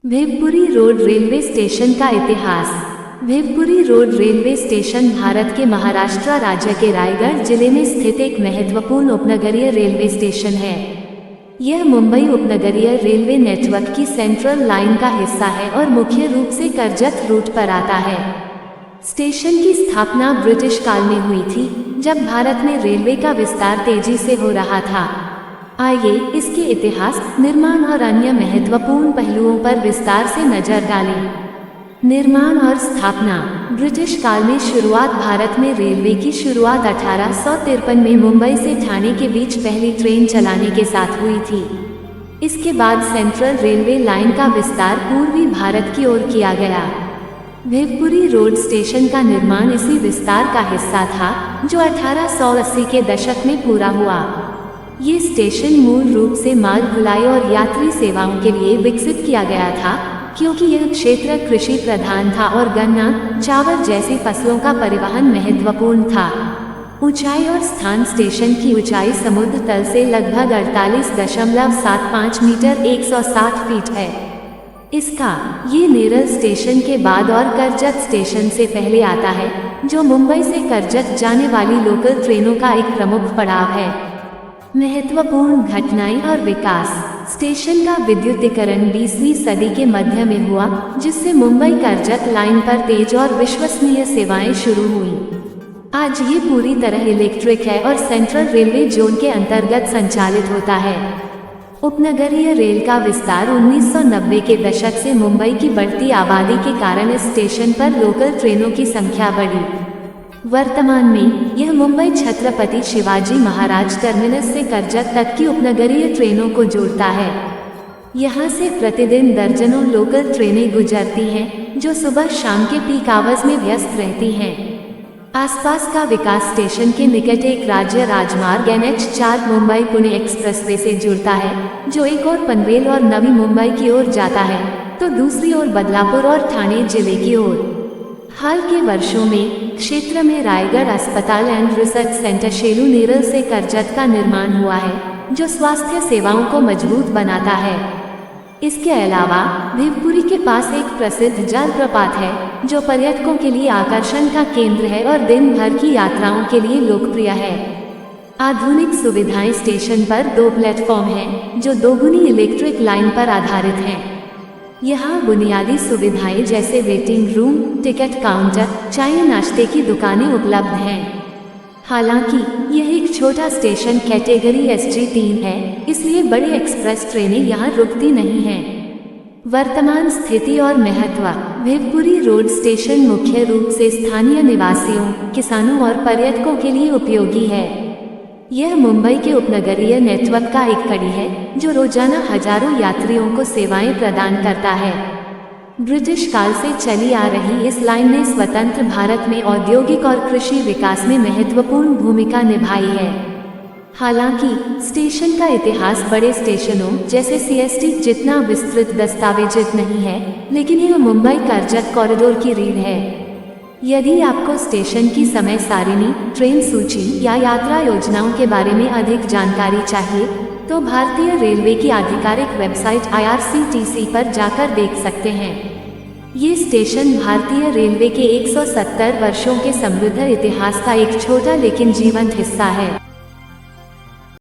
Bhivpuri road railway station का इतिहास। Bhivpuri road railway station Bharat के महाराष्ट्र राज्य के रायगढ़ जिले में स्थित एक महत्वपूर्ण उपनगरीय रेलवे स्टेशन है। यह मुंबई उपनगरीय रेलवे नेटवर्क की सेंट्रल लाइन का हिस्सा है और मुख्य रूप से कर्जत रूट पर आता है। स्टेशन की स्थापना ब्रिटिश काल में हुई थी, जब भारत में रेलवे का विस्तार तेजी से हो रहा था। आइए इसके इतिहास, निर्माण और अन्य महत्वपूर्ण पहलुओं पर विस्तार से नजर डालें। निर्माण और स्थापना। ब्रिटिश काल में शुरुआत। भारत में रेलवे की शुरुआत 1853 में मुंबई से ठाणे के बीच पहली ट्रेन चलाने के साथ हुई थी। इसके बाद सेंट्रल रेलवे लाइन का विस्तार पूर्वी भारत की ओर किया गया। भिवपुरी रोड स्टेशन का निर्माण इसी विस्तार का हिस्सा था, जो 1880 के दशक में पूरा हुआ। ये स्टेशन मूल रूप से माल ढुलाई और यात्री सेवाओं के लिए विकसित किया गया था, क्योंकि यह क्षेत्र कृषि प्रधान था और गन्ना, चावल जैसी फसलों का परिवहन महत्वपूर्ण था। ऊंचाई और स्थान। स्टेशन की ऊंचाई समुद्र तल से लगभग 48.75 मीटर 160 फीट है। इसका ये नेरल स्टेशन के बाद और कर्जत स्टेशन से पहले आता है, जो मुंबई से कर्जत जाने वाली लोकल ट्रेनों का एक प्रमुख पड़ाव है। महत्वपूर्ण घटनाएं और विकास। स्टेशन का विद्युतीकरण 20वीं सदी के मध्य में हुआ, जिससे मुंबई कर्जत लाइन पर तेज और विश्वसनीय सेवाएं शुरू हुई। आज ये पूरी तरह इलेक्ट्रिक है और सेंट्रल रेलवे जोन के अंतर्गत संचालित होता है। उपनगरीय रेल का विस्तार 1990 के दशक से मुंबई की बढ़ती आबादी के कारण इस स्टेशन पर लोकल ट्रेनों की संख्या बढ़ी। वर्तमान में यह मुंबई छत्रपति शिवाजी महाराज टर्मिनस से कर्जत तक की उपनगरीय ट्रेनों को जोड़ता है। यहाँ से प्रतिदिन दर्जनों लोकल ट्रेनें गुजरती हैं, जो सुबह शाम के पीक आवर्स में व्यस्त रहती हैं। आसपास का विकास। स्टेशन के निकट एक राज्य राजमार्ग NH4 मुंबई पुणे एक्सप्रेसवे से जुड़ता है, जो एक ओर पनवेल और नवी मुंबई की ओर जाता है, तो दूसरी ओर बदलापुर और ठाणे जिले की ओर। हाल के वर्षों में क्षेत्र में रायगढ़ अस्पताल and research centre Shelu Neral से कर्जत का निर्माण हुआ है, जो स्वास्थ्य सेवाओं को मजबूत बनाता है। इसके अलावा भिवपुरी के पास एक प्रसिद्ध जलप्रपात है, जो पर्यटकों के लिए आकर्षण का केंद्र है और दिन भर की यात्राओं के लिए लोकप्रिय है। आधुनिक सुविधाएं। स्टेशन पर 2 प्लेटफॉर्म हैं, जो दोगुनी इलेक्ट्रिक लाइन पर आधारित हैं। यहाँ बुनियादी सुविधाएं जैसे वेटिंग रूम, टिकट काउंटर, चाय नाश्ते की दुकानें उपलब्ध हैं। हालांकि यह एक छोटा स्टेशन कैटेगरी SG3 है, इसलिए बड़ी एक्सप्रेस ट्रेनें यहाँ रुकती नहीं हैं। वर्तमान स्थिति और महत्व। भिवपुरी रोड स्टेशन मुख्य रूप से स्थानीय निवासियों, किसानों और पर्यटकों के लिए उपयोगी है। यह मुंबई के उपनगरीय नेटवर्क का एक कड़ी है, जो रोजाना हजारों यात्रियों को सेवाएं प्रदान करता है। ब्रिटिश काल से चली आ रही इस लाइन ने स्वतंत्र भारत में औद्योगिक और कृषि विकास में महत्वपूर्ण भूमिका निभाई है। हालांकि स्टेशन का इतिहास बड़े स्टेशनों जैसे CST जितना विस्तृत दस्तावेजित नहीं है, लेकिन यह मुंबई कर्जत कॉरिडोर की रीढ़ है। यदि आपको स्टेशन की समय सारिणी, ट्रेन सूची या यात्रा योजनाओं के बारे में अधिक जानकारी चाहिए, तो भारतीय रेलवे की आधिकारिक वेबसाइट IRCTC पर जाकर देख सकते हैं। ये स्टेशन भारतीय रेलवे के 170 वर्षों के समृद्ध इतिहास का एक छोटा लेकिन जीवंत हिस्सा है।